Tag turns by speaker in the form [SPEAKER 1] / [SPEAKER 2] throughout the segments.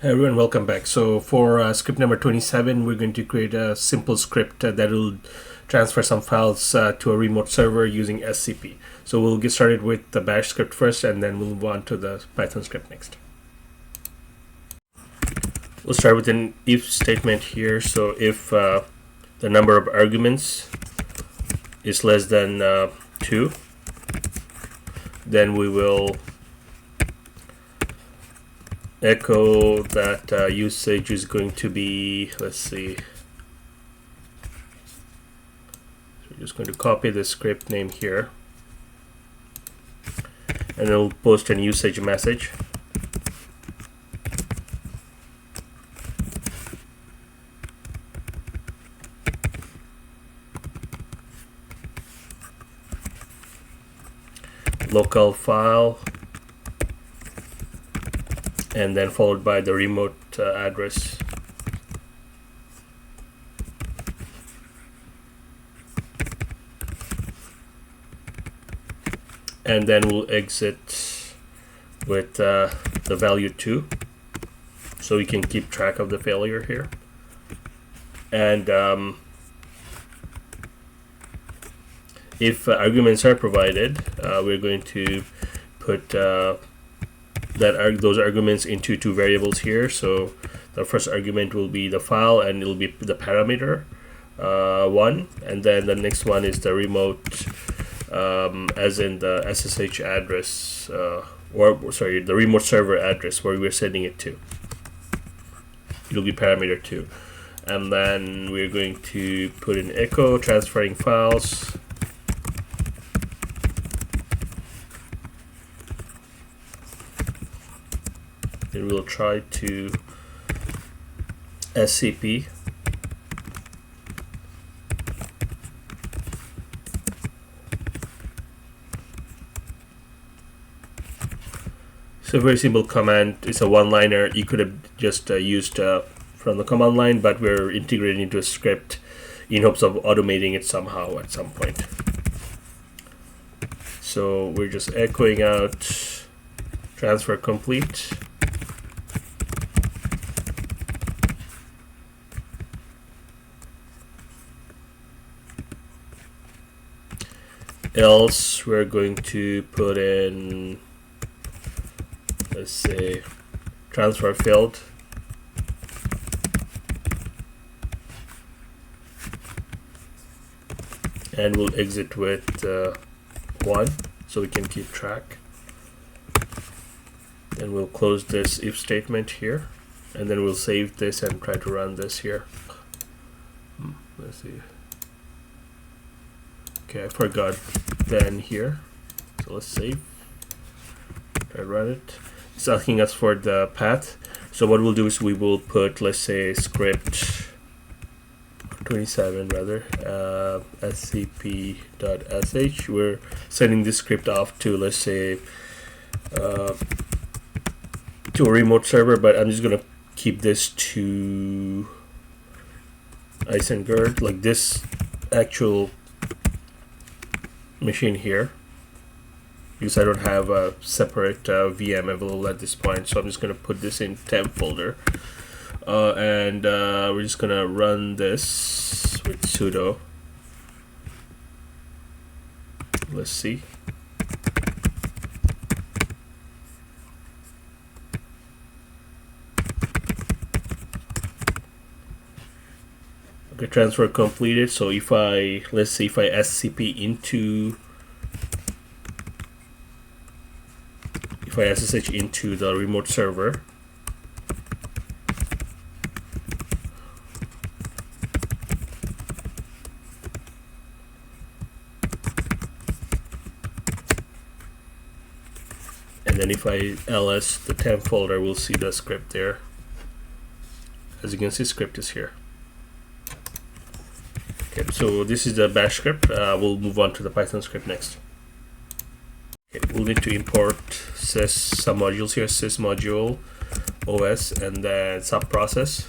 [SPEAKER 1] Hey everyone, welcome back. So for script number 27, we're going to create a simple script that will transfer some files to a remote server using SCP. So we'll get started with the bash script first, and then we'll move on to the Python script next. We'll start with an if statement here. So if the number of arguments is less than 2, then we will echo that usage is going to be, let's see, so we're just going to copy the script name here, and it'll post an usage message. Local file, and then followed by the remote address. And then we'll exit with the value 2, so we can keep track of the failure here. And if arguments are provided, we're going to put those arguments into two variables here. So the first argument will be the file, and it'll be the parameter 1, and then the next one is the remote, as in the SSH address, the remote server address where we're sending it to. It'll be parameter 2, and then we're going to put in echo transferring files. Then we'll try to SCP. So a very simple command. It's a one-liner. You could have just used from the command line, but we're integrating into a script in hopes of automating it somehow at some point. So we're just echoing out transfer complete. Else we're going to put in, let's say, transfer failed, and we'll exit with 1 so we can keep track. And we'll close this if statement here, and then we'll save this and try to run this here. Let's see. Okay, I forgot then here, so let's save. Try to run it. It's asking us for the path. So what we'll do is we will put, let's say, script 27 rather, scp.sh. We're sending this script off to, let's say, to a remote server, but I'm just gonna keep this to Isengard, like this actual machine here, because I don't have a separate VM available at this point. So I'm just going to put this in temp folder, and we're just going to run this with sudo. Let's see. Okay, transfer completed. So if let's see if I SCP into, if I SSH into the remote server, and then if I ls the temp folder, we'll see the script there. As you can see, script is here. Okay, so this is the bash script. We'll move on to the Python script next. Okay, we'll need to import some modules here, sys module, OS, and then subprocess.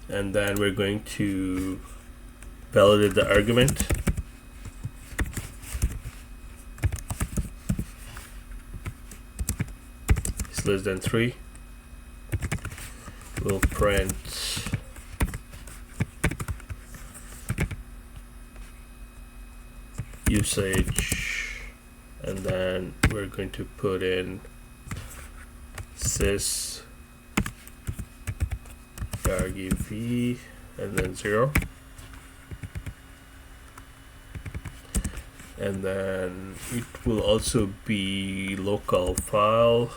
[SPEAKER 1] And then we're going to validate the argument. less than 3. we'll print usage, and then we're going to put in sys argv and then 0, and then it will also be local file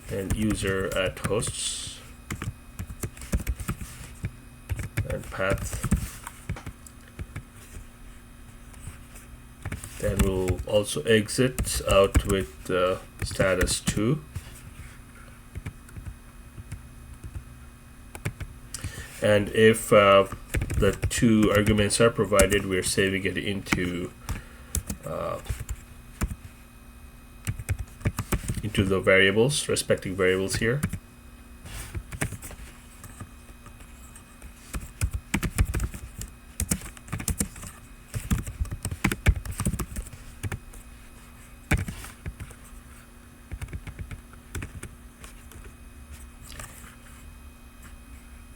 [SPEAKER 1] and user at hosts and path. Then we'll also exit out with status 2. And if the 2 arguments are provided, we're saving it into the variables, respective variables here.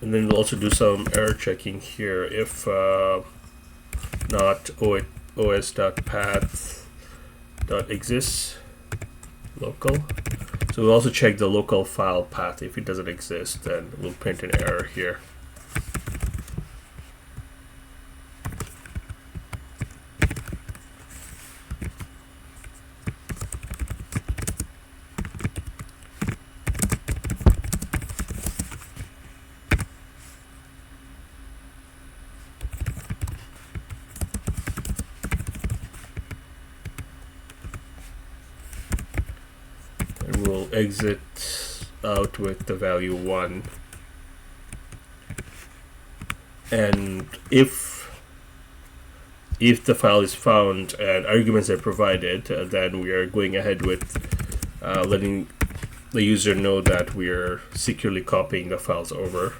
[SPEAKER 1] And then we'll also do some error checking here. If not os.path.exists local. So we'll also check the local file path. If it doesn't exist, then we'll print an error here. We'll exit out with the value 1, and if the file is found and arguments are provided, then we are going ahead with letting the user know that we are securely copying the files over.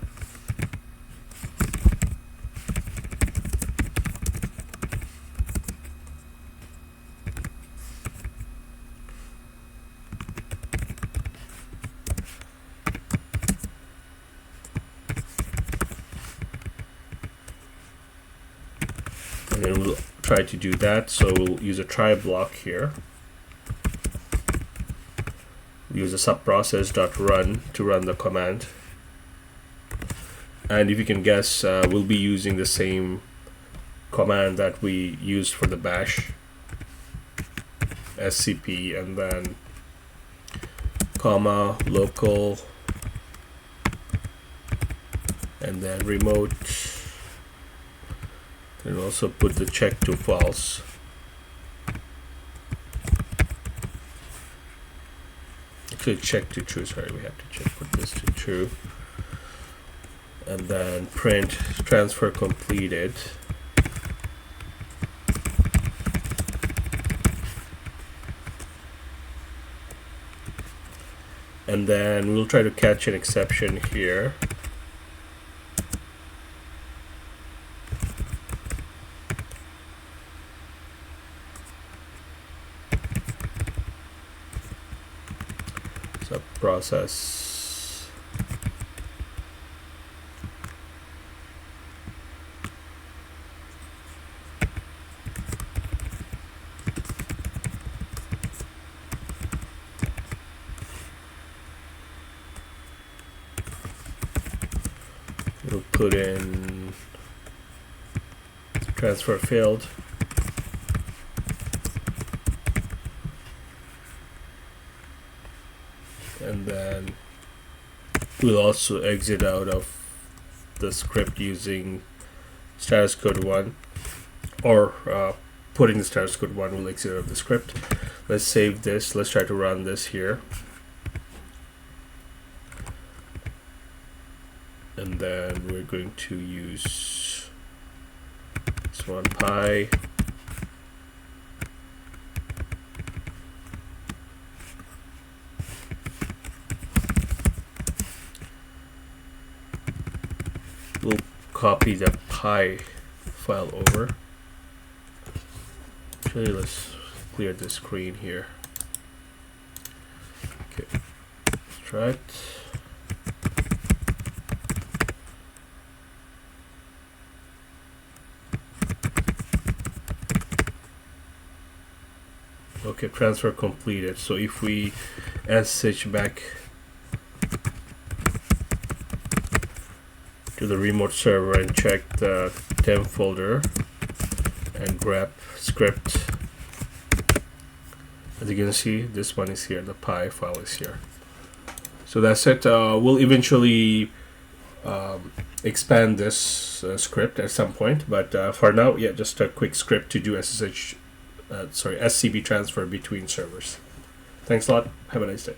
[SPEAKER 1] And then we'll try to do that. So we'll use a try block here. Use a subprocess.run to run the command. And if you can guess, we'll be using the same command that we used for the bash, scp, and then comma local, and then remote. And also put the check to false. Actually, check to true. Sorry, we have to check. Put this to true. And then print transfer completed. And then we'll try to catch an exception here. Process we'll put in transfer failed. And then we'll also exit out of the script using status code 1, or putting the status code 1 will exit out of the script. Let's save this. Let's try to run this here. And then we're going to use this one, pi. We'll copy the pi file over. Actually, let's clear the screen here. Okay, let's try it. Okay, transfer completed. So if we SSH back to the remote server and check the temp folder and grab script, as you can see, this one is here, the py file is here. So that's it. We'll eventually expand this script at some point, but for now, yeah, just a quick script to do SCP transfer between servers. Thanks a lot. Have a nice day.